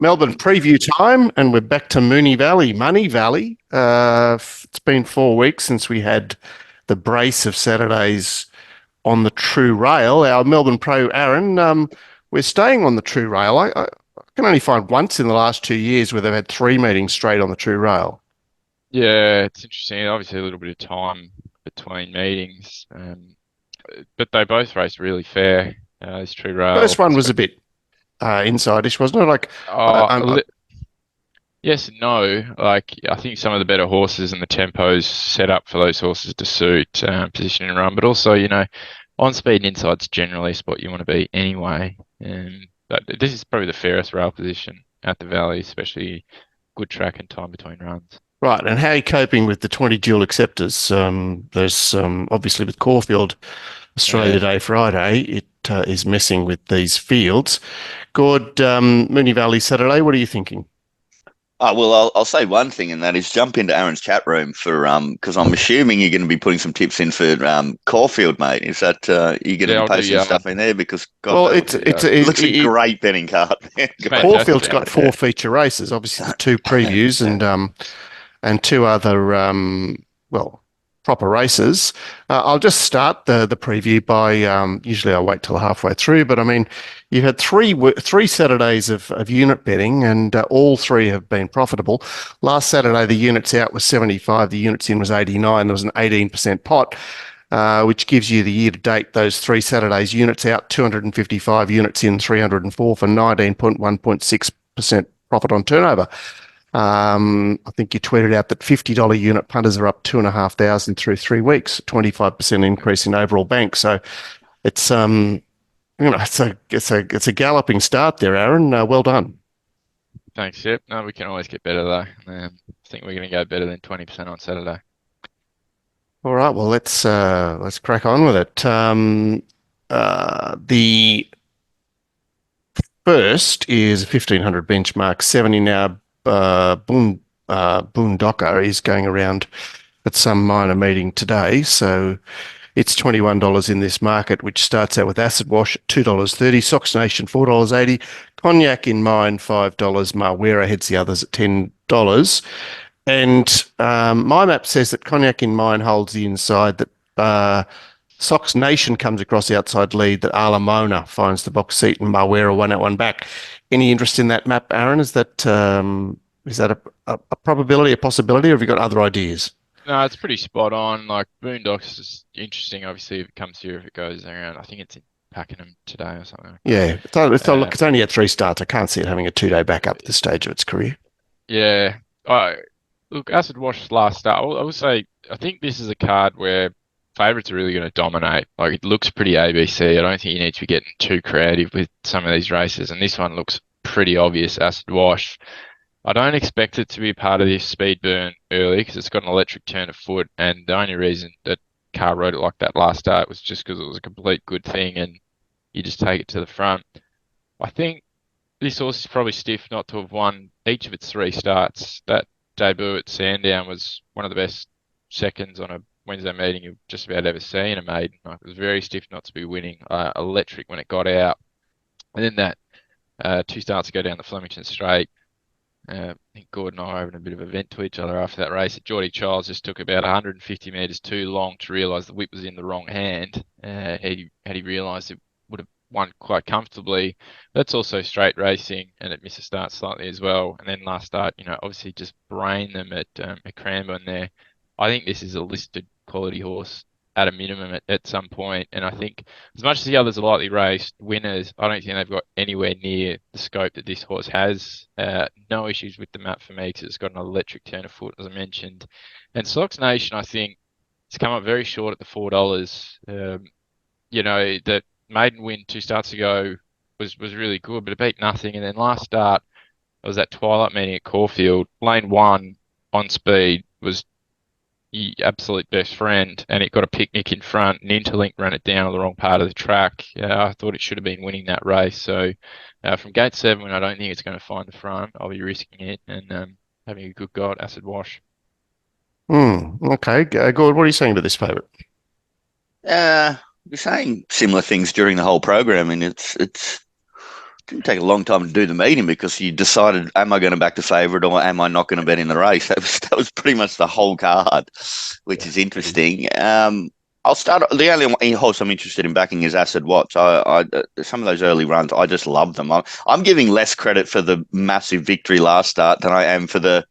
Melbourne preview time, and we're back to Moonee Valley, Money Valley. It's been 4 weeks since we had the brace of Saturdays on the true rail. Our Melbourne Pro, Aaron, we're staying on the true rail. I can only find once in the last 2 years where they've had 3 meetings straight on the true rail. Yeah, it's interesting. Obviously, a little bit of time between meetings, but they both raced really fair. This true First rail. one was a bit inside-ish, wasn't it? I, Oh, I'm, yes and no. Like, I think some of the better horses and the tempos set up for those horses to suit position and run, but also, on speed and inside's generally a spot you want to be anyway. But this is probably the fairest rail position at the Valley, especially good track and time between runs. right, and how are you coping with the 20 dual acceptors? There's obviously with Caulfield Australia Yeah. Day Friday, it is messing with these fields. Good Moonee Valley Saturday, what are you thinking? Oh, well, I'll say one thing, and that is jump into Aaron's chat room for because I'm assuming you're going to be putting some tips in for Caulfield, mate. Is that you're going to Yeah, be I'll do posting yard. stuff in there because God, Well, that it's looks it's it looks a it, great betting card. It's Great. Caulfield's fantastic. got four feature races, obviously the two previews and two other well proper races. I'll just start the preview by usually I wait till halfway through, but I mean you've had three Saturdays of unit betting, and all three have been profitable. Last Saturday the units out was 75, the units in was 89. There was an 18% pot. Which gives you the year to date, those 3 Saturdays, units out 255, units in 304 for 19.1.6% profit on turnover. I think you tweeted out that $50 unit punters are up 2,500 through 3 weeks, 25% increase in overall bank. So it's it's a galloping start there, Aaron. Well done. Thanks, Yep. No, we can always get better though. I think we're going to go better than 20% on Saturday. All right, well let's crack on with it. The first is 1,500 benchmark 70 now. Boondocker is going around at some minor meeting today, so it's $21 in this market, which starts out with Acid Wash at $2.30, Sox Nation $4.80, Cognac in Mine $5, Marwera heads the others at $10. And my map says that Cognac in Mine holds the inside, that Sox Nation comes across the outside lead, that Alamona finds the box seat, and Marwera one out, one back. Any interest in that map, Aaron? Is that a probability, a possibility, or have you got other ideas? No, it's pretty spot on. Like Boondocks is interesting. Obviously, if it comes here, if it goes around, I think it's in Pakenham today or something like that. Yeah, look, it's only at 3 starts. I can't see it having a 2-day backup at this stage of its career. Yeah. Look, Acid Wash's last start. I will say, I think this is a card where favourites are really going to dominate. Like it looks pretty ABC. I don't think you need to be getting too creative with some of these races, and this one looks pretty obvious. Acid Wash. I don't expect it to be part of this speed burn early because it's got an electric turn of foot, and the only reason that car rode it like that last start was just because it was a complete good thing, and you just take it to the front. I think this horse is probably stiff not to have won each of its 3 starts. That debut at Sandown was one of the best seconds on a Wednesday meeting you've just about ever seen a maiden. Like, it was very stiff not to be winning. Electric when it got out, and then that 2 starts ago down the Flemington Straight. I think Gordon and I were having a bit of a vent to each other after that race. Geordie Childs just took about 150 metres too long to realise the whip was in the wrong hand. Had he realised it would have won quite comfortably. That's also straight racing, and it missed a start slightly as well. And then last start, obviously just brain them at Cranbourne there. I think this is a listed quality horse at a minimum at some point. And I think as much as the others are lightly raced winners, I don't think they've got anywhere near the scope that this horse has. No issues with the map for me because it's got an electric turn of foot, as I mentioned. And Sox Nation, I think, it's come up very short at the $4. The maiden win 2 starts ago was really good, but it beat nothing. And then last start, it was that twilight meeting at Caulfield. Lane 1 on speed was your absolute best friend, and it got a picnic in front. An Interlink ran it down on the wrong part of the track. I thought it should have been winning that race. So from gate 7, when I don't think it's going to find the front, I'll be risking it and having a good go at Acid Wash. Okay, Gord, what are you saying about this favourite? You're saying similar things during the whole program, and it's didn't take a long time to do the meeting because you decided, am I going to back the favourite or am I not going to bet in the race? That was pretty much the whole card, which is interesting. I'll start. The only horse I'm interested in backing is Acid Watch. Some of those early runs, I just love them. I'm giving less credit for the massive victory last start than I am for the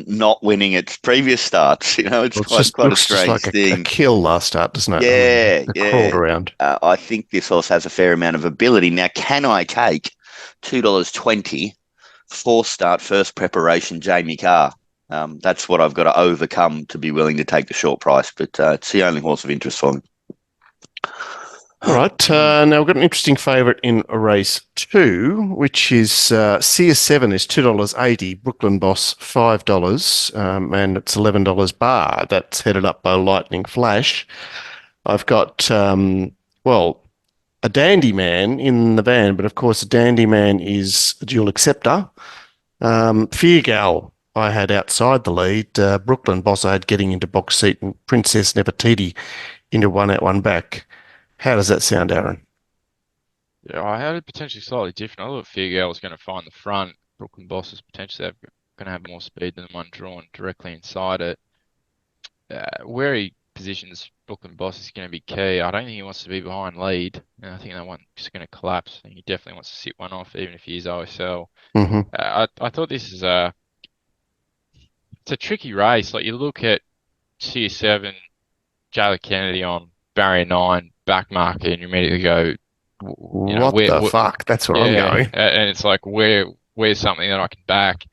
not winning its previous starts. It's Well, quite a looks just strange like a thing. kill last start, doesn't it? Yeah, It crawled around. I think this horse has a fair amount of ability. Now, can I take $2.20 4-start first preparation Jamie Carr? That's what I've got to overcome to be willing to take the short price, but it's the only horse of interest for me. All right. Now we've got an interesting favourite in race 2, which is CS7 is $2.80, Brooklyn Boss $5, and it's $11 bar. That's headed up by Lightning Flash. I've got, a Dandy Man in the van, but of course a Dandy Man is a dual acceptor. Fear Gal I had outside the lead. Brooklyn Boss I had getting into box seat, and Princess Nefertiti into one out, one back. How does that sound, Aaron? Yeah, I had it potentially slightly different. I thought Figure was going to find the front. Brooklyn Boss is potentially going to have more speed than the one drawn directly inside it. Where he positions Brooklyn Boss is going to be key. I don't think he wants to be behind lead, and I think that one's going to collapse. I think he definitely wants to sit one off, even if he is OSL. Mm-hmm. I thought this is it's a tricky race. Like you look at CS7, Jayla Kennedy on barrier 9 back market, and you immediately go, What the fuck? That's where I'm going. And it's like, where's something that I can back?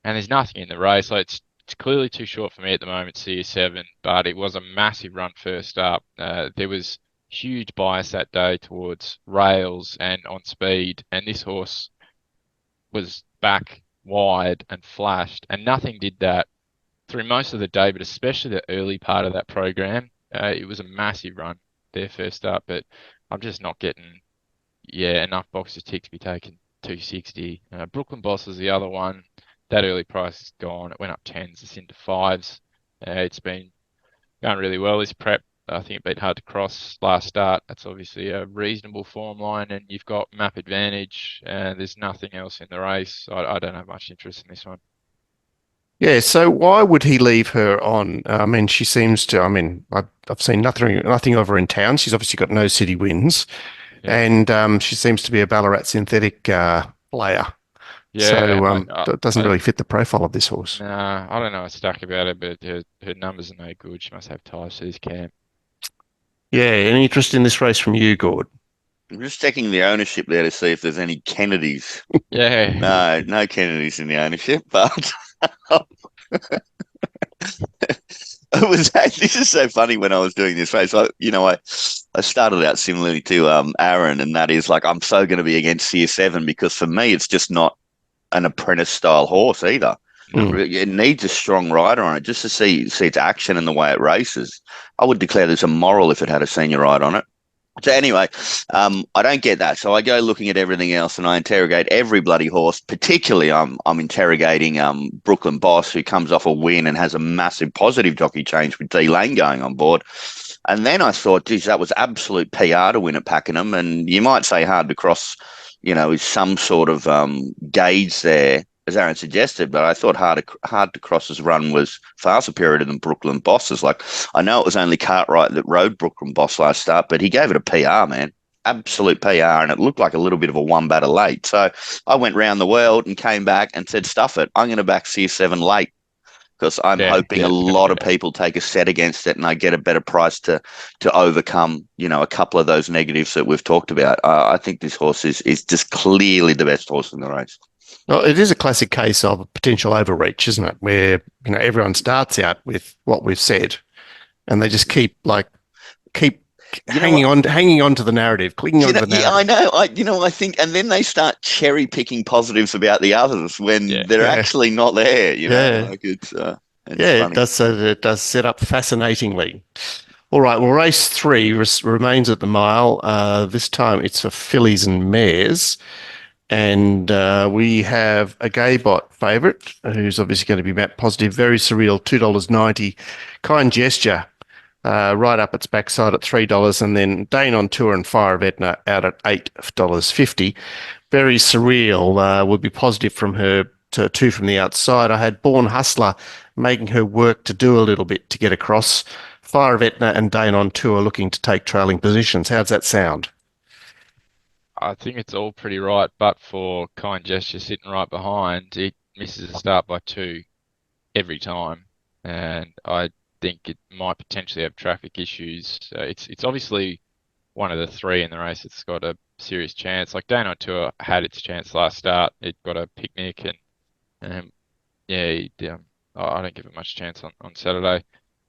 And there's nothing in the race. Like it's clearly too short for me at the moment, CS7, but it was a massive run first up. There was huge bias that day towards rails and on speed, and this horse was back wide and flashed, and nothing did that through most of the day, but especially the early part of that program. It was a massive run there first up, but I'm just not getting enough boxes ticked to be taken 260. Brooklyn Boss is the other one. That early price is gone. It went up 10s, it's into 5s. It's been going really well this prep. I think it beat Hard to Cross last start. That's obviously a reasonable form line, and you've got map advantage, and there's nothing else in the race. I don't have much interest in this one. Yeah, so why would he leave her on? I mean, she seems to. I mean, I've seen nothing of her in town. She's obviously got no city wins, and she seems to be a Ballarat synthetic player. Yeah, so it doesn't really fit the profile of this horse. Nah, I don't know what's stuck about it, but her numbers are no good. She must have ties to this camp. Yeah, any interest in this race from you, Gord? I'm just checking the ownership there to see if there's any Kennedys. Yeah. No Kennedys in the ownership, but this is so funny when I was doing this race. I started out similarly to Aaron, and that is like I'm so going to be against CS7 because for me it's just not an apprentice style horse either. It needs a strong rider on it just to see its action and the way it races. I would declare this a moral if it had a senior rider on it. So anyway, I don't get that. So I go looking at everything else and I interrogate every bloody horse. Particularly, I'm interrogating Brooklyn Boss, who comes off a win and has a massive positive jockey change with D Lane going on board. And then I thought, geez, that was absolute PR to win at Pakenham. And you might say Hard to Cross, is some sort of gauge there, as Aaron suggested, but I thought Hard to Cross's run was far superior than Brooklyn Boss's. Like, I know it was only Cartwright that rode Brooklyn Boss last start, but he gave it a PR, man. Absolute PR, and it looked like a little bit of a one-batter late. So I went round the world and came back and said, stuff it, I'm going to back CS7 late because I'm hoping a lot of people take a set against it and I get a better price to overcome, a couple of those negatives that we've talked about. I think this horse is just clearly the best horse in the race. Well, it is a classic case of a potential overreach, isn't it? Where everyone starts out with what we've said, and they just keep hanging on to the narrative, clinging on to the narrative. Yeah, I know. I think, and then they start cherry picking positives about the others when they're actually not there. It's funny. It does set up fascinatingly. All right. Well, race 3 remains at the mile. This time it's for fillies and mares. And we have a Gaybot favourite who's obviously going to be map positive, very surreal, $2.90. Kind Gesture right up its backside at $3, and then Dane on Tour and Fire of Etna out at $8.50. Very Surreal would be positive from her to two from the outside. I had Born Hustler making her work to do a little bit to get across. Fire of Etna and Dane on tour looking to take trailing positions. How's that sound? I think it's all pretty right, but for Kind Gesture sitting right behind, it misses the start by 2 every time, and I think it might potentially have traffic issues. It's obviously one of the 3 in the race that's got a serious chance. Like Dane on Tour had its chance last start. It got a picnic, and yeah, I don't give it much chance on Saturday.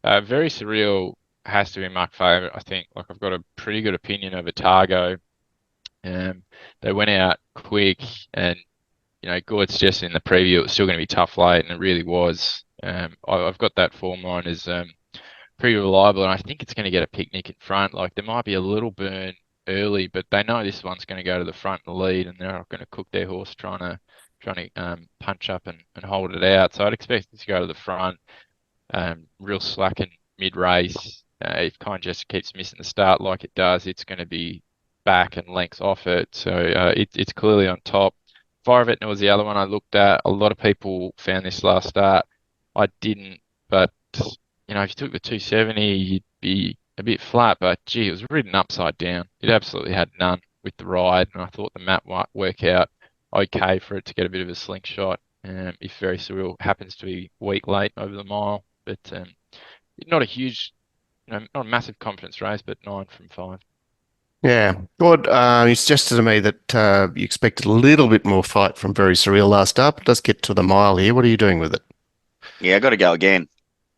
Very Surreal has to be mark favourite, I think. Like I've got a pretty good opinion of Otago. They went out quick, and Gord suggested in the preview it was still going to be tough late, and it really was. I've got that form line as pretty reliable, and I think it's going to get a picnic in front. Like there might be a little burn early, but they know this one's going to go to the front and lead, and they're not going to cook their horse trying to punch up and hold it out. So I'd expect it to go to the front. Real slacking mid-race. If Kind Gesture keeps missing the start like it does, it's going to be back and lengths off it. So it's clearly on top. Fire of Etna was the other one I looked at. A lot of people found this last start. I didn't, but if you took the 270, you'd be a bit flat. But gee, it was ridden upside down. It absolutely had none with the ride, and I thought the map might work out okay for it to get a bit of a slingshot. If Very Surreal happens to be weak late over the mile, but not a huge, not a massive confidence race, but 9 from 5. Yeah, good. You suggested to me that you expected a little bit more fight from Very Surreal last start, but let's get to the mile here. What are you doing with it? Yeah, I got to go again.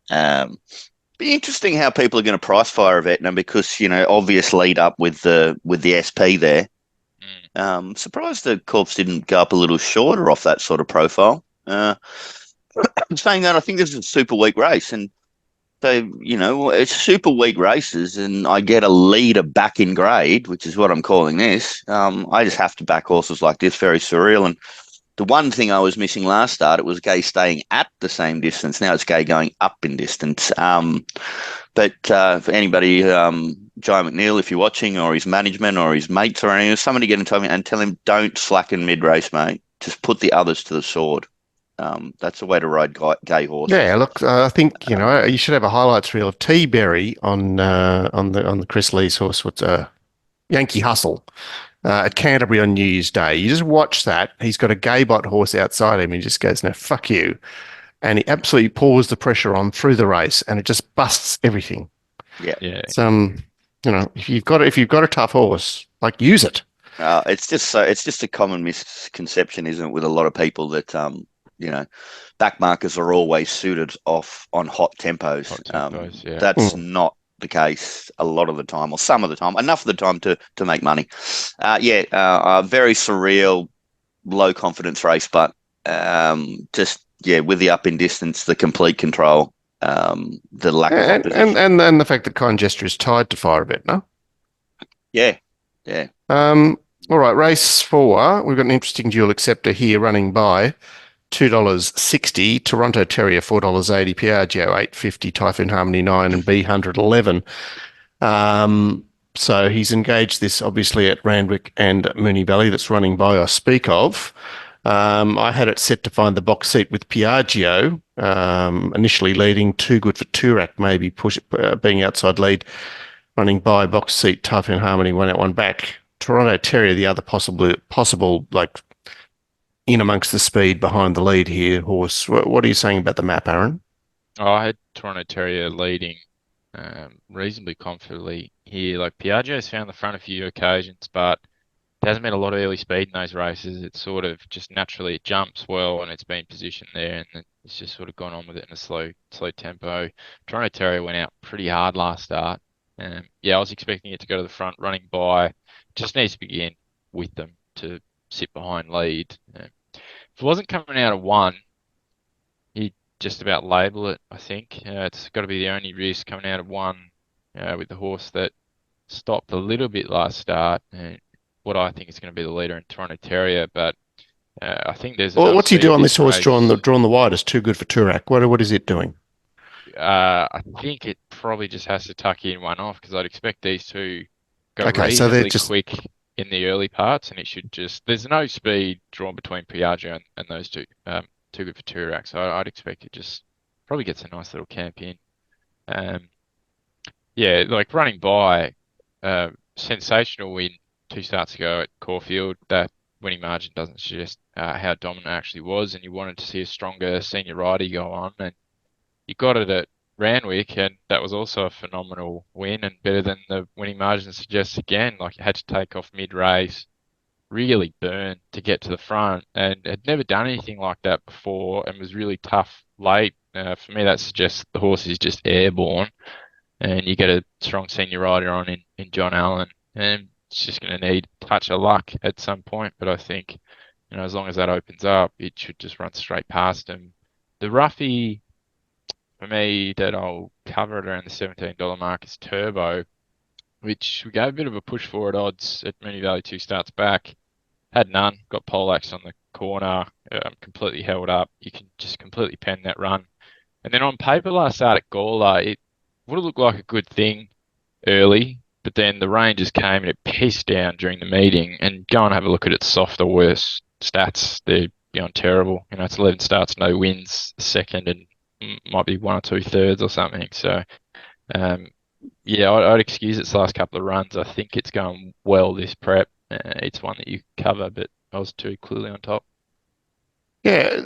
Be interesting how people are going to price Fire of Etna because obvious lead up with the SP there. Surprised the Corps didn't go up a little shorter off that sort of profile. Saying that, I think this is a super weak race, and so it's super weak races, and I get a leader back in grade, which is what I'm calling this. I just have to back horses like this, Very Surreal, and the one thing I was missing last start, it was Gay staying at the same distance. Now it's Gay going up in distance. But for anybody, Jai McNeil, if you're watching, or his management, or his mates, or anything, somebody get in touch and tell him, don't slacken mid-race, mate. Just put the others to the sword. That's the way to ride Gay horses. Yeah, look, I think you should have a highlights reel of T-Berry on the Chris Lee's horse. What's Yankee Hustle at Canterbury on New Year's Day. You just watch that. He's got a Gaybot horse outside him. He just goes, "No, fuck you," and he absolutely pours the pressure on through the race, and it just busts everything. Yeah. It's, if you've got a tough horse, like use it. It's just a common misconception, isn't it, with a lot of people that backmarkers are always suited off on hot tempos. Yeah. That's not the case a lot of the time, or some of the time, enough of the time to make money. Very Surreal, low confidence race, but with the up in distance, the complete control, the lack of opposition. and the fact that Kind Gesture is tied to Fire a bit, no? Yeah. All right, race 4. We've got an interesting dual acceptor here running by $2.60, Toronto Terrier $4.80, Piaggio $8.50, Typhoon Harmony 9, and B100 $11. So he's engaged this obviously at Randwick and Moonee Valley that's running by I speak of. I had it set to find the box seat with Piaggio, initially leading, Too Good for Toorak, maybe being outside lead, running by box seat, Typhoon Harmony, one out, one back. Toronto Terrier, the other possible like in amongst the speed behind the lead here horse. What are you saying about the map, Aaron? I had Toronto Terrier leading reasonably confidently here. Like Piaggio's found the front a few occasions, but there hasn't been a lot of early speed in those races. It's sort of just naturally it jumps well and it's been positioned there, and it's just sort of gone on with it in a slow tempo. Toronto Terrier went out pretty hard last start. I was expecting it to go to the front running by. Just needs to begin with them to sit behind lead. If it wasn't coming out of 1, he'd just about label it, I think. It's got to be the only risk coming out of 1 with the horse that stopped a little bit last start. What I think is going to be the leader in Toronto Terrier, but I think there's. Well, what's he do on this horse drawn the widest? Too Good for Toorak. What is it doing? I think it probably just has to tuck in one off because I'd expect these two go so they're reasonably quick in the early parts, and it should just. There's no speed drawn between Piaggio and those two. Too good for Toorak, so I'd expect it just probably gets a nice little camp in. Yeah, like running by, sensational win 2 starts ago at Caulfield. That winning margin doesn't suggest how dominant it actually was, and you wanted to see a stronger senior rider go on, and you got it at Randwick, and that was also a phenomenal win and better than the winning margin suggests again. Like, you had to take off mid-race, really burn to get to the front, and had never done anything like that before, and was really tough late. For me, that suggests the horse is just airborne, and you get a strong senior rider on in John Allen, and it's just going to need a touch of luck at some point. But I think, as long as that opens up, it should just run straight past him. The roughie, for me, that I'll cover at around the $17 mark is Turbo, which we gave a bit of a push for at odds at Moonee Valley 2 starts back. Had none, got poleaxed on the corner, completely held up. You can just completely pen that run. And then on paper last start at Gawler, it would have looked like a good thing early, but then the rain just came and it pissed down during the meeting. And go and have a look at its soft or worse stats. They're beyond terrible. It's 11 starts, no wins, second, and might be 1 or 2 thirds or something. So, yeah, I'd excuse its last couple of runs. I think it's going well this prep. It's one that you cover, but I was too clearly on top. Yeah.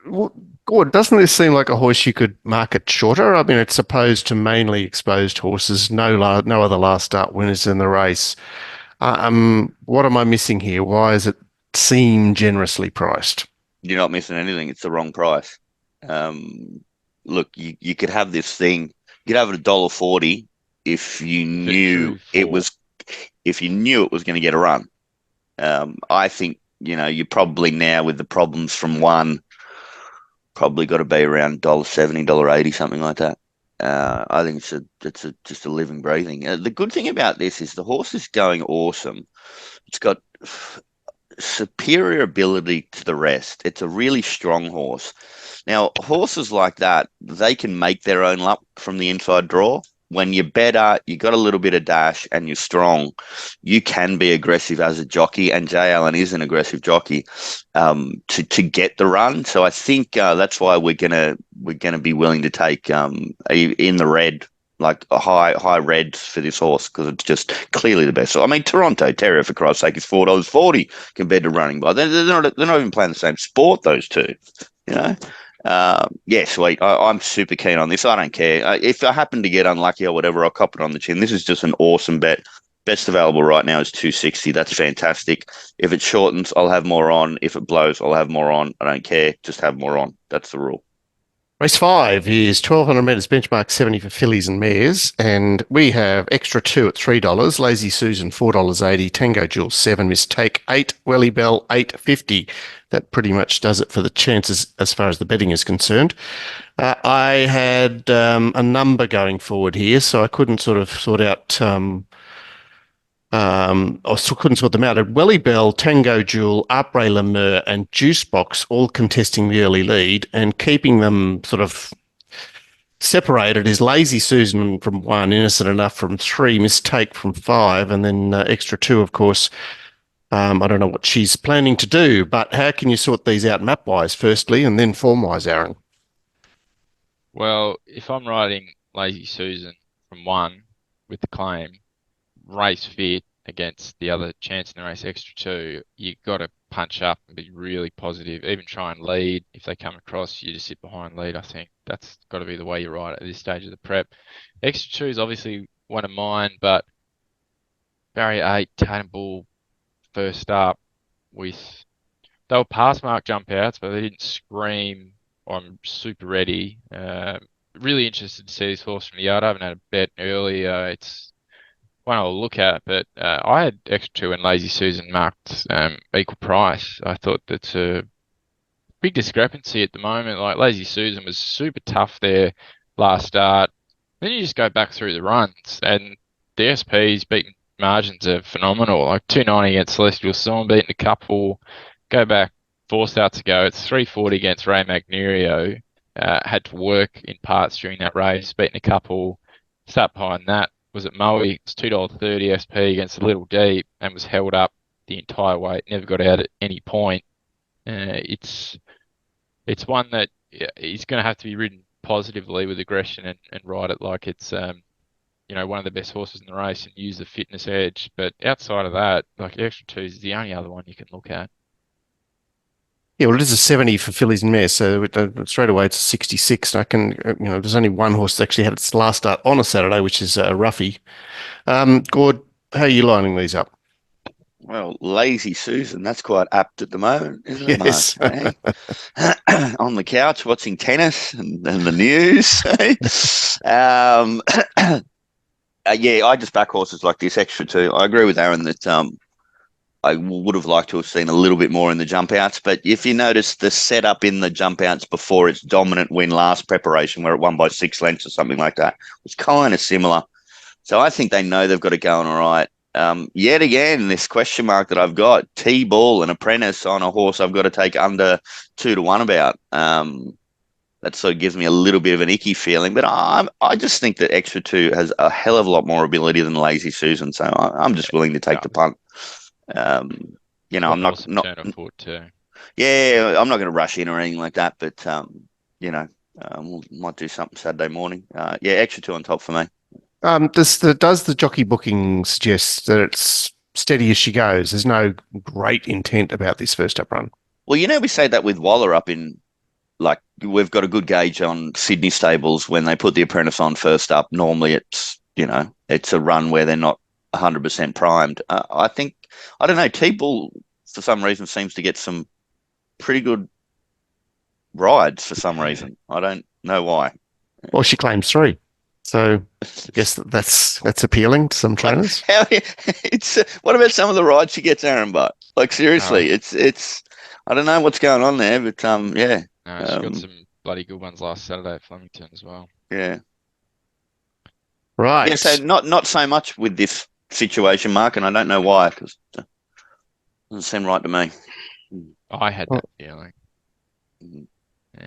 Well, Gord, doesn't this seem like a horse you could market shorter? I mean, it's opposed to mainly exposed horses, no other last start winners in the race. What am I missing here? Why does it seem generously priced? You're not missing anything. It's the wrong price. Look, you could have this thing. You could have it $1.40 if you knew it was going to get a run. I think you're probably now with the problems from one, probably got to be around $1.70, $1.80, something like that. I think it's just a living, breathing. The good thing about this is the horse is going awesome. It's got superior ability to the rest. It's a really strong horse. Now, horses like that, they can make their own luck from the inside draw. When you're better, you got a little bit of dash, and you're strong, you can be aggressive as a jockey, and Jay Allen is an aggressive jockey to get the run. So I think that's why we're gonna be willing to take in the red, like a high reds for this horse, because it's just clearly the best. So I mean, Toronto Terrier, for Christ's sake, is $4.40 compared to Running By. They're not even playing the same sport, those two. Yeah, sweet. I'm super keen on this. I don't care. If I happen to get unlucky or whatever, I'll cop it on the chin. This is just an awesome bet. Best available right now is $2.60. That's fantastic. If it shortens, I'll have more on. If it blows, I'll have more on. I don't care. Just have more on. That's the rule. Race 5 is 1,200 metres, benchmark 70 for fillies and mares, and we have extra 2 at $3, Lazy Susan $4.80, Tango Jewel 7, Mistake 8, Welly Bell 8.50. That pretty much does it for the chances as far as the betting is concerned. I had a number going forward here, so I couldn't sort of sort out. I still couldn't sort them out. Welly Bell, Tango Jewel, Après Le Meur, and Juicebox all contesting the early lead, and keeping them sort of separated is Lazy Susan from 1, Innocent Enough from 3, Mistake from 5, and then extra 2, of course. I don't know what she's planning to do, but how can you sort these out map-wise, firstly, and then form-wise, Aaron? Well, if I'm riding Lazy Susan from 1 with the claim, race fit against the other chance in the race extra 2, you got to punch up and be really positive. Even try and lead. If they come across, you just sit behind lead. I think that's got to be the way you ride at this stage of the prep. Extra 2 is obviously one of mine, but barrier 8, Tatum Bull first up with, they were pass mark jump outs, but they didn't scream, I'm super ready. Really interested to see this horse from the yard. I haven't had a bet early. It's one I'll look at, but I had extra 2 and Lazy Susan marked equal price. I thought that's a big discrepancy at the moment. Like, Lazy Susan was super tough there last start. Then you just go back through the runs, and the SP's beaten margins are phenomenal. Like 290 against Celestial Storm, beaten a couple. Go back 4 starts ago, it's 340 against Ray Magnerio. Had to work in parts during that race, beaten a couple. Start behind that was at Moe. It's $2.30 SP against a Little Deep, and was held up the entire weight, never got out at any point. It's one that he's going to have to be ridden positively with aggression and ride it like it's one of the best horses in the race and use the fitness edge. But outside of that, like Extra Two is the only other one you can look at. Yeah, well, it is a 70 for fillies and mares, so straight away it's a 66. And I can, there's only one horse that actually had its last start on a Saturday, which is Ruffy. Gord, how are you lining these up? Well, Lazy Susan, that's quite apt at the moment, isn't it, Yes. Mark? On the couch watching tennis and the news. Yeah, I just back horses like this Extra Two. I agree with Aaron that I would have liked to have seen a little bit more in the jump outs. But if you notice the setup in the jump outs before its dominant win last preparation, where it won by 6 lengths or something like that, was kind of similar. So I think they know they've got it going all right. Yet again, this question mark that I've got, T-Ball, an apprentice on a horse I've got to take under 2-1 about. That sort of gives me a little bit of an icky feeling. But I just think that Extra Two has a hell of a lot more ability than Lazy Susan. So I'm just willing to take the punt. I'm not turn of foot too. Yeah, I'm not going to rush in or anything like that, but we might do something Saturday morning. Yeah, Extra Two on top for me. Does the jockey booking suggest that it's steady as she goes? There's no great intent about this first up run. Well, we say that with Waller up in, like, we've got a good gauge on Sydney stables when they put the apprentice on first up. Normally it's a run where they're not 100% primed. I think, I don't know, T-Ball for some reason seems to get some pretty good rides for some reason. I don't know why. Well, she claims 3. So I guess that's appealing to some trainers. What about some of the rides she gets, Aaron Butt? Like, seriously, it's I don't know what's going on there, but yeah. No, she got some bloody good ones last Saturday at Flemington as well. Yeah. Right. Yeah, so not so much with this situation, Mark, and I don't know why, because it doesn't seem right to me. I had that feeling.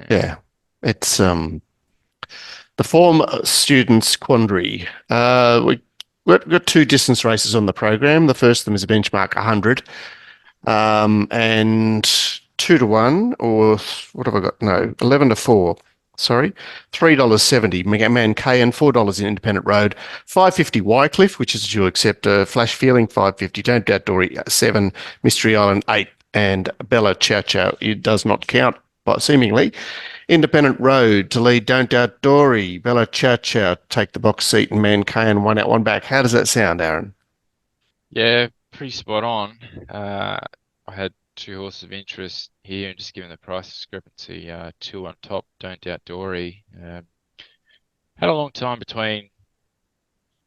Yeah. It's the form students quandary. We've got 2 distance races on the program. The first of them is a benchmark 100, and 2-1, or what have I got? No, 11-4. Sorry, $3.70 Mankay and $4 in Independent Road, $5.50 Wycliffe, which is a dual acceptor, Flash Feeling $5.50, Don't Doubt Dory 7, Mystery Island 8, and Bella Chow Chow. It does not count, but seemingly. Independent Road to lead Don't Doubt Dory, Bella Chow Chow take the box seat, and Mankay and 1 out 1 back. How does that sound, Aaron? Yeah, pretty spot on. I had 2 horses of interest here, and just given the price discrepancy, 2 on top, Don't Doubt Dory. Had a long time between,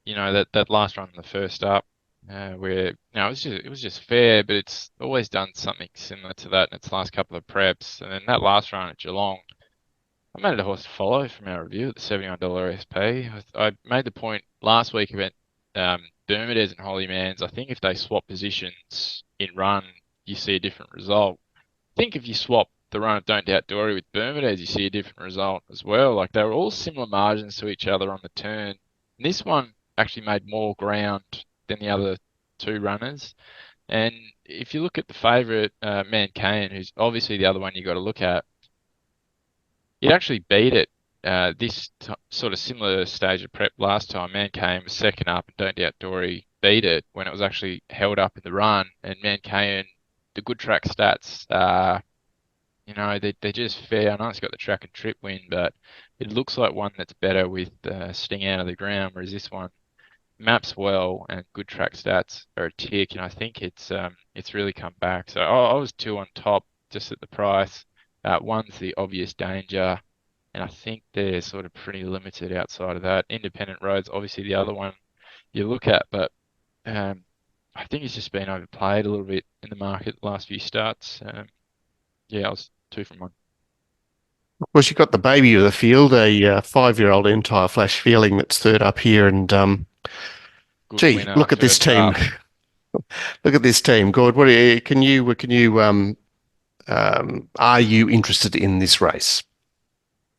that last run in the first up, where it was just fair, but it's always done something similar to that in its last couple of preps. And then that last run at Geelong, I made it a horse to follow from our review at the $71 SP. I made the point last week about Bermudez and Holy Mans. I think if they swap positions in run, you see a different result. I think if you swap the run of Don't Doubt Dory with Bermudez, you see a different result as well. Like, they were all similar margins to each other on the turn. And this one actually made more ground than the other 2 runners. And if you look at the favourite, Mankay, who's obviously the other one you got to look at, it actually beat it this sort of similar stage of prep last time. Mankay was second up, and Don't Doubt Dory beat it when it was actually held up in the run. And Mankay, the good track stats, they're just fair. I know it's got the track and trip win, but it looks like one that's better with sting out of the ground, whereas this one maps well and good track stats are a tick. And I think it's really come back. So I was 2 on top just at the price. 1's the obvious danger, and I think they're sort of pretty limited outside of that. Independent Road's obviously the other one you look at, but I think it's just been overplayed a little bit in the market the last few starts. I was 2 from 1. Of course, you've got the baby of the field, a 5-year-old Entire Flash Feeling that's third up here, and look at this team. Look at this team, Gord. What are you interested in this race?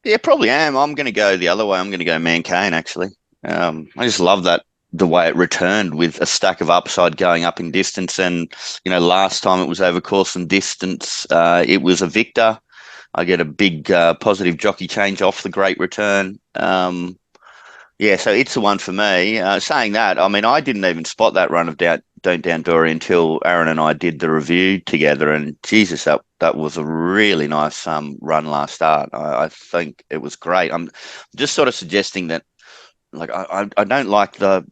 Yeah, probably am. I'm going to go the other way. I'm going to go Mankay, actually. I just love that the way it returned with a stack of upside going up in distance. And, last time it was over course and distance, it was a victor. I get a big positive jockey change off the great return. So it's the one for me. Saying that, I mean, I didn't even spot that run of Don't Down Dory until Aaron and I did the review together. And Jesus, that was a really nice run last start. I think it was great. I'm just sort of suggesting that, like, I don't like the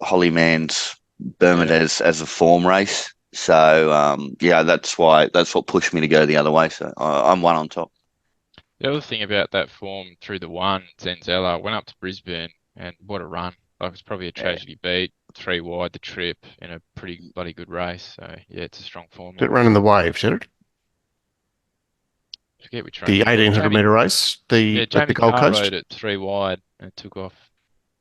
Holly Man's Bermudez as a form race. So that's what pushed me to go the other way. So I'm one on top. The other thing about that form through the one, Zenzella, went up to Brisbane and what a run. Like, it was probably a tragedy beat, 3 wide the trip in a pretty bloody good race. So, yeah, it's a strong form. Did it run in the waves, did it? I forget which The 1800 metre race? Jamie at the Gold Carr Coast? rode it 3 wide and took off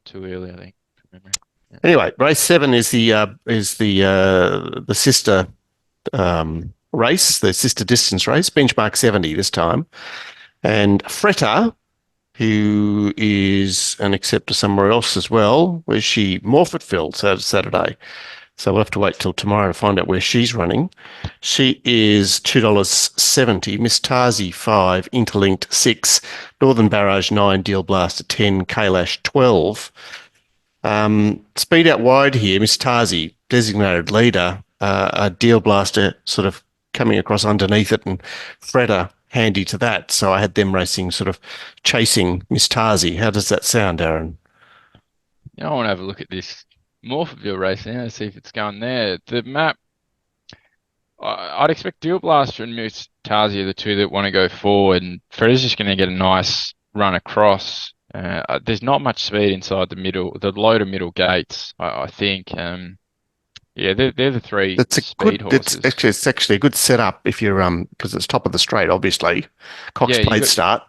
too early, I think, from memory. Yeah. Anyway, race 7 is the sister race, the sister distance race, benchmark 70 this time. And Fretta, who is an acceptor somewhere else as well, where she Morfetteville Saturday. So we'll have to wait till tomorrow to find out where she's running. She is $2.70, Miss Tarzi 5, Interlinked 6, Northern Barrage 9, Deal Blaster 10, Kailash 12. Speed out wide here, Miss Tarzi, designated leader, a Deal Blaster sort of coming across underneath it, and Fretta handy to that. So I had them racing, sort of chasing Miss Tarzi. How does that sound, Aaron? I want to have a look at this Morphettville race now to see if it's going there. The map, I'd expect Deal Blaster and Miss Tarzi are the two that want to go forward, and Fretta's just going to get a nice run across. There's not much speed inside the low to middle gates, I think. They're the three speed horses. It's actually a good setup if you're because it's top of the straight, obviously. Cox Plate start.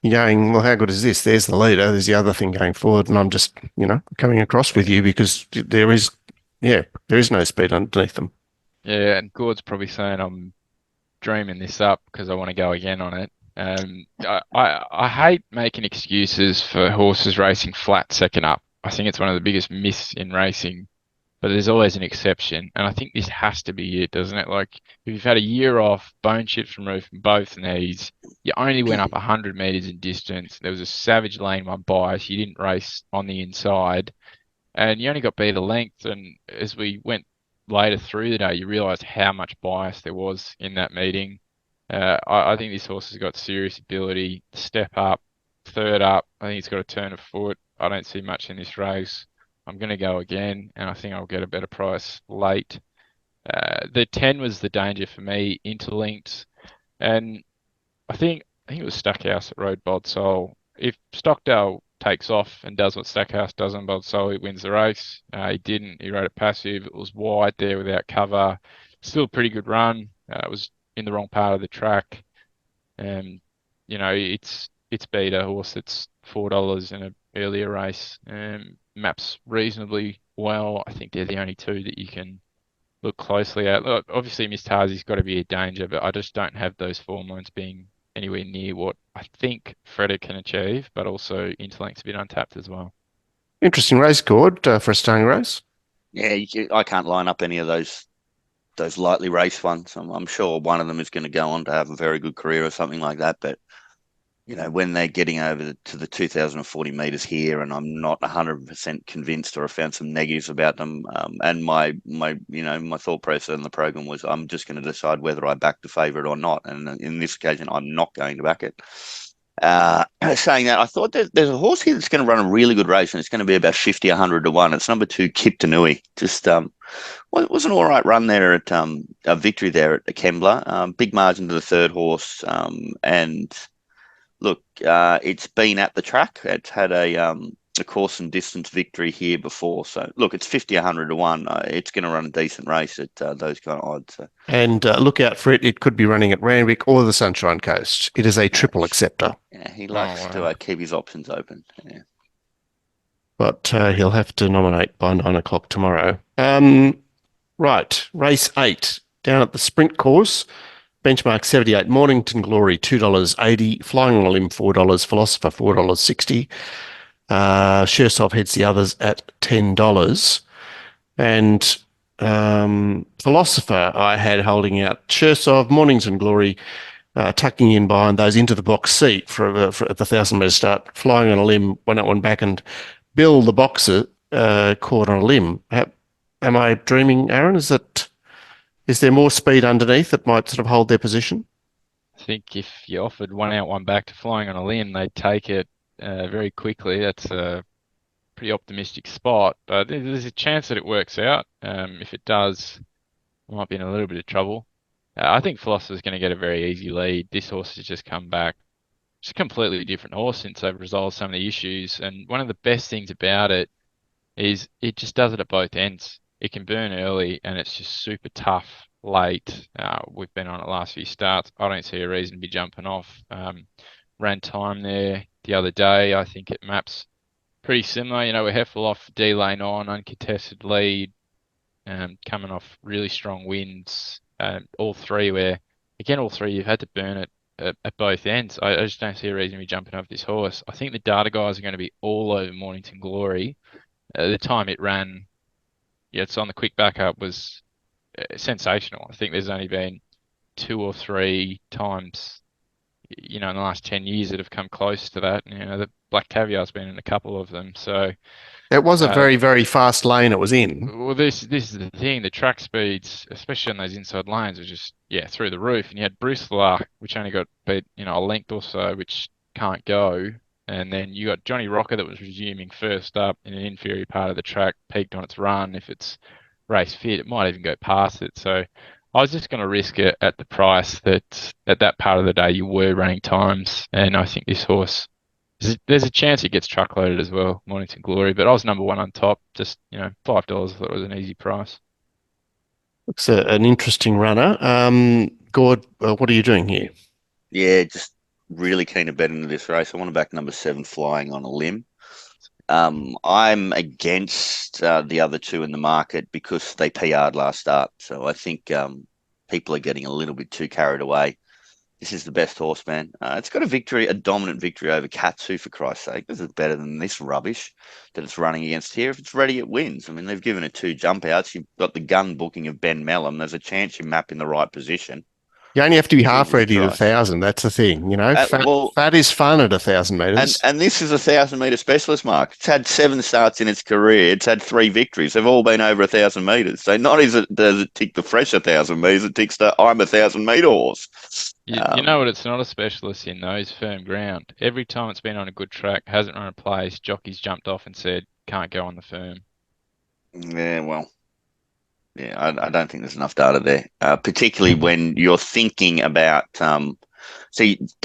You're going, well, how good is this? There's the leader. There's the other thing going forward, and I'm just coming across with you because there is no speed underneath them. Yeah, and Gord's probably saying I'm dreaming this up because I want to go again on it. I hate making excuses for horses racing flat second up. I think it's one of the biggest myths in racing. But there's always an exception, and I think this has to be it, doesn't it? Like, if you've had a year off, bone chips from roof and both knees, you only went up 100 metres in distance, there was a savage lane one bias, you didn't race on the inside, and you only got beat a length, and as we went later through the day, you realised how much bias there was in that meeting. I think this horse has got serious ability, step up, third up, I think he's got a turn of foot, I don't see much in this race. I'm going to go again, and I think I'll get a better price late. The 10 was the danger for me, Interlinked, and I think it was Stackhouse that rode Bod Soul. If Stockdale takes off and does what Stackhouse does on Bod Soul, he wins the race. He didn't. He rode it passive. It was wide there without cover. Still a pretty good run. It was in the wrong part of the track. It's beat a horse that's $4 in an earlier race. Maps reasonably well. I think they're the only two that you can look closely at. Look, obviously, Miss Tarzi's got to be a danger, but I just don't have those form lines being anywhere near what I think Fretta can achieve, but also Interlink's a bit untapped as well. Interesting race, Gord, for a starting race. Yeah, I can't line up any of those lightly raced ones. I'm sure one of them is going to go on to have a very good career or something like that, but when they're getting over to the 2,040 metres here, and I'm not 100% convinced, or I found some negatives about them, and my thought process in the program was I'm just going to decide whether I back the favourite or not, and in this occasion I'm not going to back it. Saying that, I thought there's a horse here that's going to run a really good race, and it's going to be about 50, 100 to 1. It's number 2, Kiptanui. Just was an all right run there at a victory there at Kembla. Big margin to the third horse, and look, it's been at the track. It's had a course and distance victory here before. So, look, it's 50, 100 to 1. It's going to run a decent race at those kind of odds. So. And look out for it. It could be running at Randwick or the Sunshine Coast. It is a triple acceptor. Yeah, he likes to keep his options open. Yeah. But he'll have to nominate by 9 o'clock tomorrow. Right, race 8, down at the sprint course. Benchmark 78, Mornington Glory $2.80, Flying on a Limb $4, Philosopher $4.60, Shersov heads the others at $10. And Philosopher I had holding out Shersov, Mornington Glory, tucking in behind those into the box seat for the 1,000-metre start, flying on a limb, went up one back, and Bill, the boxer, caught on a limb. Am I dreaming, Aaron? Is there more speed underneath that might sort of hold their position? I think if you offered one out, one back to flying on a limb, they'd take it very quickly. That's a pretty optimistic spot, but there's a chance that it works out. If it does, I might be in a little bit of trouble. I think Philosopher's going to get a very easy lead. This horse has just come back. It's a completely different horse since they've resolved some of the issues. And one of the best things about it is it just does it at both ends. It can burn early and it's just super tough late. We've been on it last few starts. I don't see a reason to be jumping off. Ran time there the other day. I think it maps pretty similar. We're Heffel off D lane on, uncontested lead, coming off really strong wins. All three you've had to burn it at both ends. I just don't see a reason to be jumping off this horse. I think the data guys are going to be all over Mornington Glory. The time it ran, it's on the quick backup, was sensational. I think there's only been 2 or 3 times, in the last 10 years that have come close to that. The Black Caviar's been in a couple of them. So it was a very, very fast lane it was in. Well, this is the thing. The track speeds, especially on those inside lanes, are just through the roof. And you had Bruce Lark, which only got beat a length or so, which can't go. And then you got Johnny Rocker that was resuming first up in an inferior part of the track, peaked on its run. If it's race fit, it might even go past it. So I was just going to risk it at the price that at that part of the day you were running times. And I think this horse, there's a chance it gets truckloaded as well, Mornington Glory. But I was number one on top, just, $5. I thought it was an easy price. Looks an interesting runner. Gord, what are you doing here? Yeah, just really keen to bet into this race. I want to back number 7, Flying on a Limb. I'm against the other 2 in the market because they PR'd last start. So I think people are getting a little bit too carried away. This is the best horse, man. It's got a dominant victory over Katsu, for Christ's sake. This is better than this rubbish that it's running against here. If it's ready, it wins. I mean, they've given it 2 jump outs. You've got the gun booking of Ben Mellum. There's a chance you map in the right position. You only have to be half ready at 1,000. That's the thing, fat is fun at 1,000 metres. And this is a 1,000-metre specialist, Mark. It's had 7 starts in its career. It's had 3 victories. They've all been over 1,000 metres. So not does it tick the fresh 1,000 metres, it ticks the I'm a 1,000-metre horse. You know what? It's not a specialist in those firm ground. Every time it's been on a good track, hasn't run a place, jockeys jumped off and said, can't go on the firm. Yeah, well. Yeah, I don't think there's enough data there, particularly when you're thinking about. Don't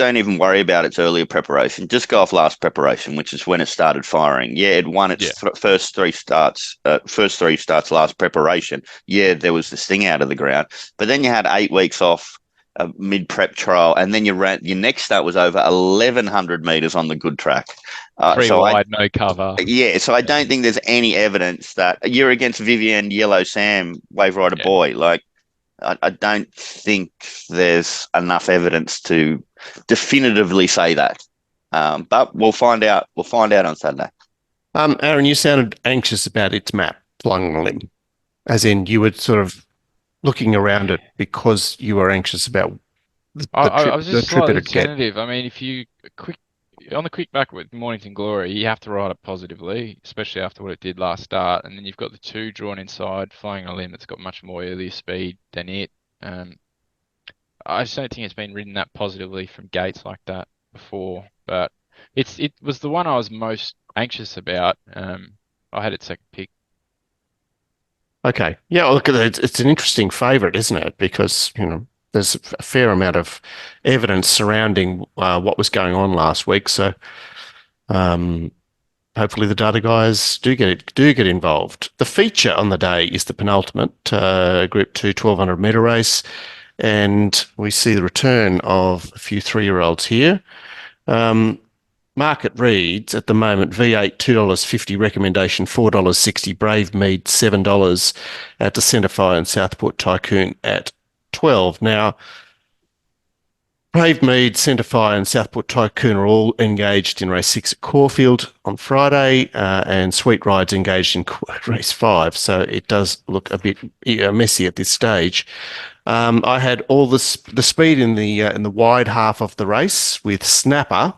even worry about its earlier preparation. Just go off last preparation, which is when it started firing. Yeah, it won its first 3 starts. Last preparation. Yeah, there was this thing out of the ground, but then you had 8 weeks off. Mid-prep trial, and then your next start was over 1,100 metres on the good track. 3 wide, no cover. Yeah, so I don't think there's any evidence that you're against Vivienne Yellow Sam, Wave Rider Boy. Like, I don't think there's enough evidence to definitively say that. But we'll find out. We'll find out on Saturday. Aaron, you sounded anxious about its map, Flying on a Limb, as in you were sort of looking around it because you were anxious about I was just slightly tentative. I mean, if you on the quick back with Mornington Glory, you have to ride it positively, especially after what it did last start. And then you've got the 2 drawn inside, Flying on a Limb that's got much more earlier speed than it. I just don't think it's been ridden that positively from gates like that before. But it was the one I was most anxious about. I had it second pick. Okay. Yeah, look, it's an interesting favourite, isn't it? Because, there's a fair amount of evidence surrounding what was going on last week. So hopefully the data guys do get involved. The feature on the day is the penultimate Group 2 1,200 metre race. And we see the return of a few 3-year-olds here. Market reads at the moment, V8 $2.50, recommendation $4.60, Brave Mead $7 at the Centrefire and Southport Tycoon at 12. Now, Brave Mead, Centrefire and Southport Tycoon are all engaged in race 6 at Caulfield on Friday, and Sweet Ride's engaged in race 5. So it does look a bit messy at this stage. I had all the speed in the wide half of the race with Snapper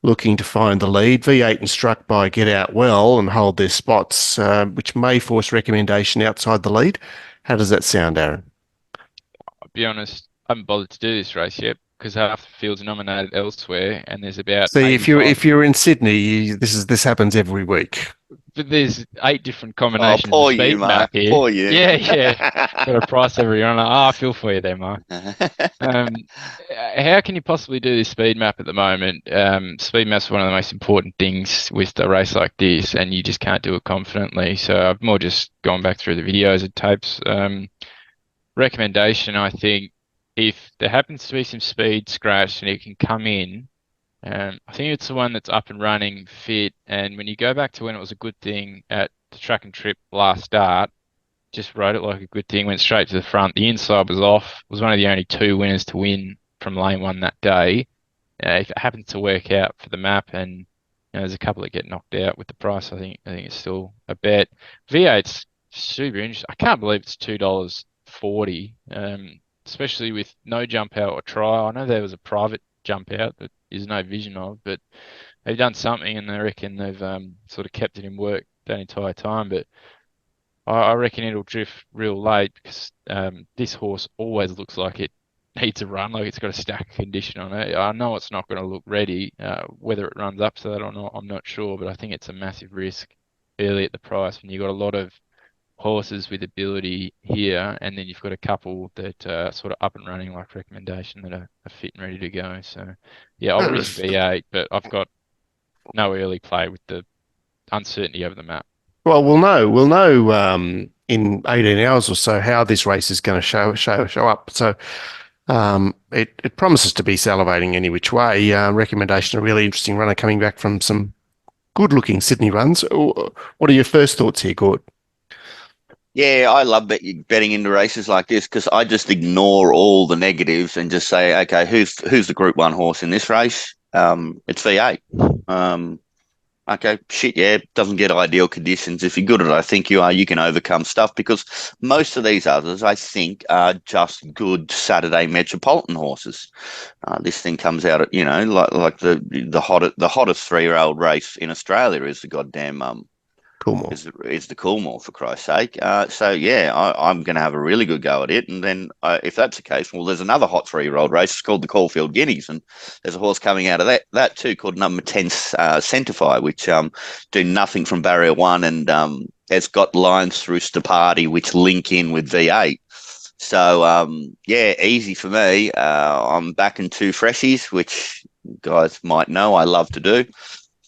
looking to find the lead. V8 and Struck by Get Out Well and hold their spots, which may force recommendation outside the lead. How does that sound, Aaron? I'll be honest, I haven't bothered to do this race yet because half the field's nominated elsewhere, and there's about See, 85. if you're in Sydney, this happens every week. But there's 8 different Oh, combinations of poor you, speed map Mark. here. Poor you. Yeah. Got a price every year. I feel for you there, Mark. How can you possibly do this speed map at the moment? Speed map's one of the most important things with a race like this, and you just can't do it confidently. So I've more just gone back through the videos and tapes. Recommendation, I think, if there happens to be some speed scratch and it can come in, I think it's the one that's up and running, fit, and when you go back to when it was a good thing at the track and trip last start, just rode it like a good thing, went straight to the front. The inside was off, was one of the only 2 winners to win from lane 1 that day. If it happens to work out for the map, and there's a couple that get knocked out with the price, I think it's still a bet. V8's super interesting. I can't believe it's $2.40, especially with no jump out or trial. I know there was a private jump out that is no vision of, but they've done something, and they reckon they've sort of kept it in work that entire time. But I reckon it'll drift real late because this horse always looks like it needs a run, like it's got a stack condition on it. I know it's not going to look ready. Whether it runs up to that or not, I'm not sure, but I think it's a massive risk early at the price when you've got a lot of horses with ability here, and then you've got a couple that are sort of up and running like recommendation that are fit and ready to go. So yeah, I'll risk V8, but I've got no early play with the uncertainty over the map. Well, we'll know in 18 hours or so how this race is going to show up. So it promises to be salivating any which way. Recommendation, a really interesting runner coming back from some good-looking Sydney runs. What are your first thoughts here, Gord? Yeah, I love betting into races like this because I just ignore all the negatives and just say, okay, who's the Group 1 horse in this race? It's V8. Okay, shit, yeah, doesn't get ideal conditions. If you're good at it, I think you are, you can overcome stuff because most of these others, I think, are just good Saturday Metropolitan horses. This thing comes out at, like the hottest 3-year-old race in Australia is the goddamn Coolmore. Is the Coolmore, for Christ's sake. So yeah, I'm going to have a really good go at it. And then if that's the case, well, there's another hot 3-year-old race. It's called the Caulfield Guineas, and there's a horse coming out of that too called number 10 Centrefire, which do nothing from barrier 1 and has got lines through Stapati which link in with V8. So yeah, easy for me. I'm backing 2 freshies, which you guys might know I love to do.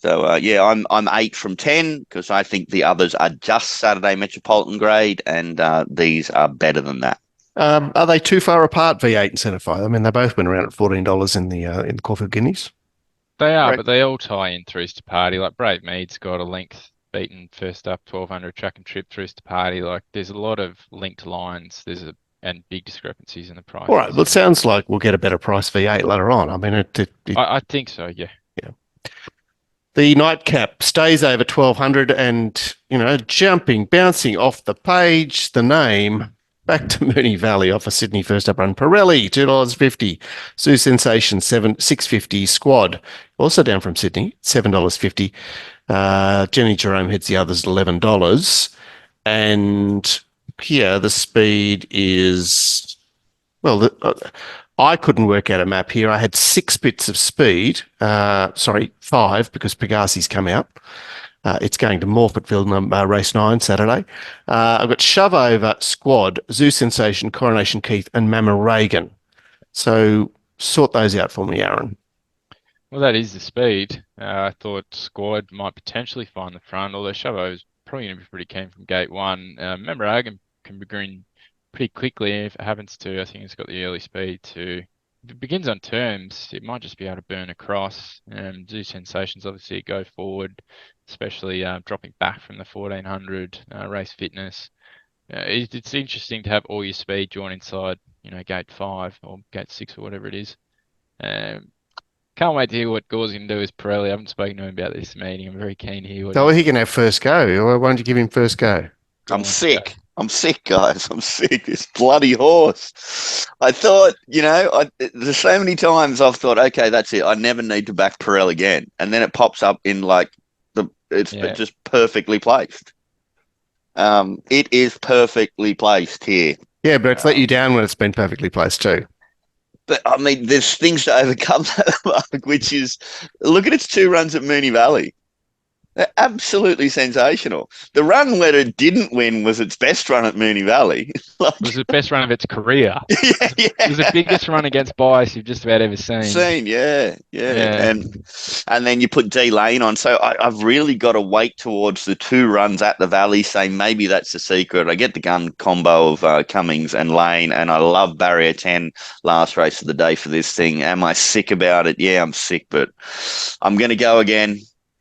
So yeah, I'm 8 from 10 because I think the others are just Saturday Metropolitan grade, and these are better than that. Are they too far apart, V8 and Centrefire? I mean, they both went around at $14 in the Caulfield Guineas. They are, Correct. but they all tie in through Stapati. Like Brave Mead's got a length beaten first up 1200 track and trip through Stapati. Like there's a lot of linked lines. And big discrepancies in the price. All right, well, it sounds like we'll get a better price V8 later on. I mean, I think so. Yeah. The nightcap stays over 1200 and, jumping, bouncing off the page, the name, back to Moonee Valley off a Sydney first up run. Pirelli, $2.50. Zoo Sensation, $6.50. Squad, also down from Sydney, $7.50. Jenny Jerome heads the others at $11. And here the speed is, well, I couldn't work out a map here. I had 6 bits of speed. 5 because Pegassi's come out. It's going to Morfetteville race 9 Saturday. I've got Shove Over, Squad, Zoo Sensation, Coronation Keith, and Mama Reagan. So sort those out for me, Aaron. Well, that is the speed. I thought Squad might potentially find the front, although Shove Over is probably going to be pretty keen from gate 1. Mama Reagan can be green pretty quickly if it happens to. I think it's got the early speed to. If it begins on terms, it might just be able to burn across. Zoo Sensations obviously go forward, especially dropping back from the 1400 race fitness. It's interesting to have all your speed join inside, gate 5 or gate 6 or whatever it is. Can't wait to hear what Gore's going to do with Pearla. I haven't spoken to him about this meeting. I'm very keen to hear what So he can have first go. Why don't you give him first go? I'm sick. I'm sick, guys. I'm sick. This bloody horse. I thought, there's so many times I've thought, okay, that's it. I never need to back Pearl again. And then it pops up in it's just perfectly placed. It is perfectly placed here. Yeah, but it's let you down when it's been perfectly placed too. But I mean, there's things to overcome that, Mark, which is look at its 2 runs at Moonee Valley. They're absolutely sensational. The run where it didn't win was its best run at Moonee Valley. It was the best run of its career. Yeah. It was the biggest run against bias you've just about ever seen. Yeah. And then you put D Lane on. So I've really got to wait towards the 2 runs at the Valley, saying maybe that's the secret. I get the gun combo of Cummings and Lane, and I love barrier 10 last race of the day for this thing. Am I sick about it? Yeah, I'm sick, but I'm going to go again.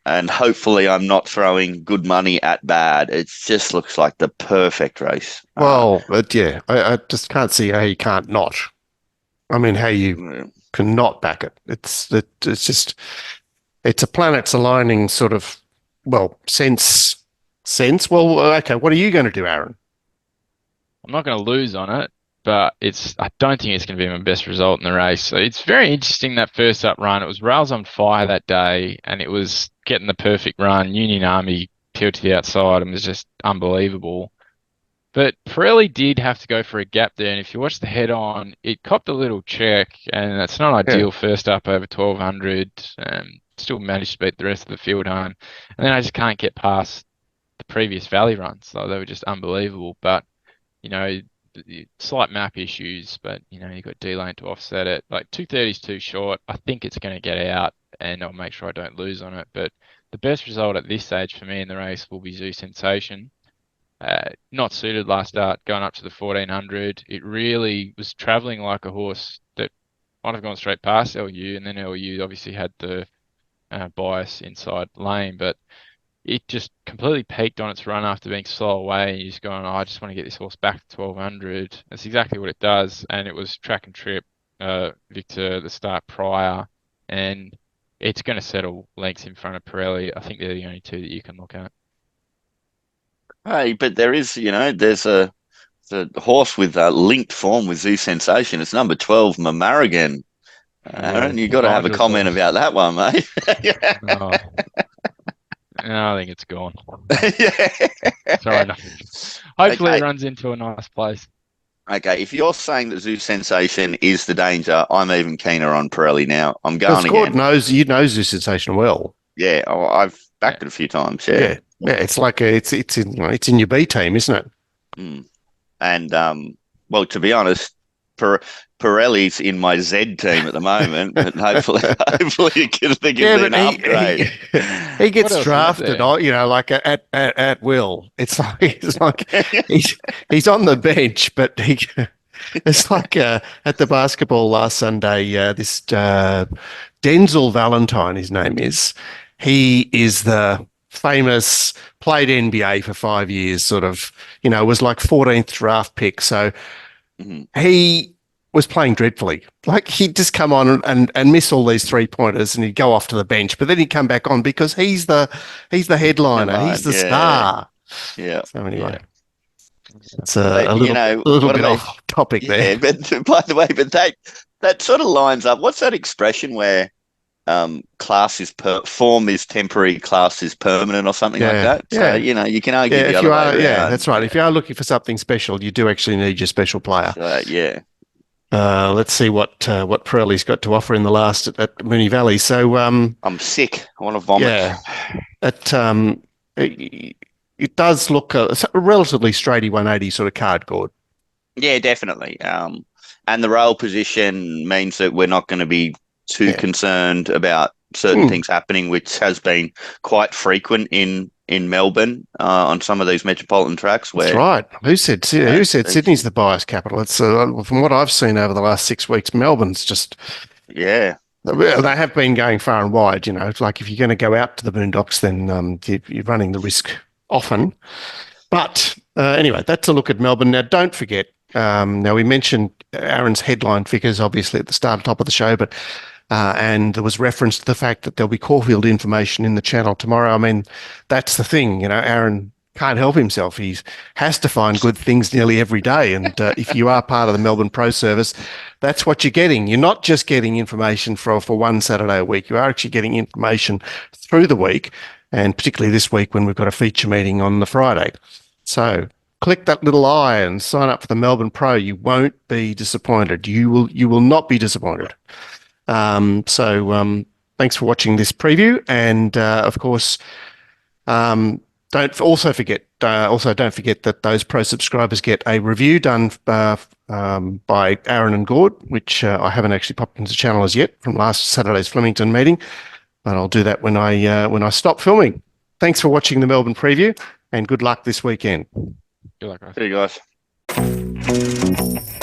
And hopefully I'm not throwing good money at bad. It just looks like the perfect race. Well, but yeah, I just can't see how you can't not. I mean, how you can not back it. It's just, it's a planets aligning sort of, sense. Well, okay, what are you going to do, Aaron? I'm not going to lose on it, but I don't think it's going to be my best result in the race. So it's very interesting, that first up run. It was rails on fire that day, and it was getting the perfect run. Union Army peeled to the outside and was just unbelievable. But Pirelli did have to go for a gap there, and if you watch the head on, it copped a little check, and that's not ideal first up over 1200. Still managed to beat the rest of the field home. And then I just can't get past the previous Valley runs. So they were just unbelievable. But, slight map issues, but you've got D-Lane to offset it. Like 230 is too short. I think it's going to get out, and I'll make sure I don't lose on it. But the best result at this stage for me in the race will be Zoo Sensation. Not suited last start, going up to the 1400. It really was travelling like a horse that might have gone straight past LU, and then LU obviously had the bias inside lane, but it just completely peaked on its run after being slow away, and you're just going, I just want to get this horse back to 1200. That's exactly what it does, and it was track and trip Victor the start prior, and it's going to settle lengths in front of Pirelli. I think they're the only 2 that you can look at. Hey, but there is, there's a horse with linked form with Zoo Sensation. It's number 12, Mamaragan. Aaron, you got to have a comment about that one, mate. No, I think it's gone. Yeah. Sorry, no. Hopefully it runs into a nice place. Okay, if you're saying that Zoo Sensation is the danger, I'm even keener on Pirelli now. I'm going again. You know Zoo Sensation well. Yeah, I've backed it a few times. Yeah. It's like it's in your B team, isn't it? And to be honest, Pirelli's in my Z team at the moment, but hopefully it can be an upgrade. He gets drafted, like at will. It's like he's on the bench, but it's like at the basketball last Sunday. This Denzel Valentine, his name is. He is the famous, played NBA for 5 years, sort of, was like 14th draft pick. So he was playing dreadfully. Like he'd just come on and miss all these 3-pointers, and he'd go off to the bench, but then he'd come back on because he's the headliner, he's the star. Yeah. So anyway, it's a little bit off topic there. But by the way, that sort of lines up. What's that expression where form is temporary, class is permanent, or something like that? So, you can argue the other way around. Yeah, that's right. If you are looking for something special, you do actually need your special player. Let's see what Pirelli's got to offer in the last at Moonee Valley. So I'm sick. I want to vomit. Yeah, it does look a relatively straighty 180 sort of card, Gord. Yeah, definitely. And the rail position means that we're not going to be too concerned about certain things happening, which has been quite frequent in Melbourne on some of these metropolitan tracks. That's right. Who said Sydney's the bias capital? It's from what I've seen over the last 6 weeks, Melbourne's just they have been going far and wide. It's like if you're going to go out to the boondocks, then you're running the risk often. But anyway, that's a look at Melbourne. Now, don't forget, Now, we mentioned Aaron's headline figures, obviously, at the top of the show, but and there was reference to the fact that there'll be Caulfield information in the channel tomorrow. I mean, that's the thing, Aaron can't help himself. He has to find good things nearly every day. And if you are part of the Melbourne Pro Service, that's what you're getting. You're not just getting information for one Saturday a week. You are actually getting information through the week, and particularly this week when we've got a feature meeting on the Friday. So click that little I and sign up for the Melbourne Pro. You won't be disappointed. You will not be disappointed. Thanks for watching this preview, and of course, don't forget that those pro subscribers get a review done by Aaron and Gord, which I haven't actually popped into the channel as yet from last Saturday's Flemington meeting, but I'll do that when I stop filming. Thanks for watching the Melbourne preview, and good luck this weekend. Good luck, guys. See you guys.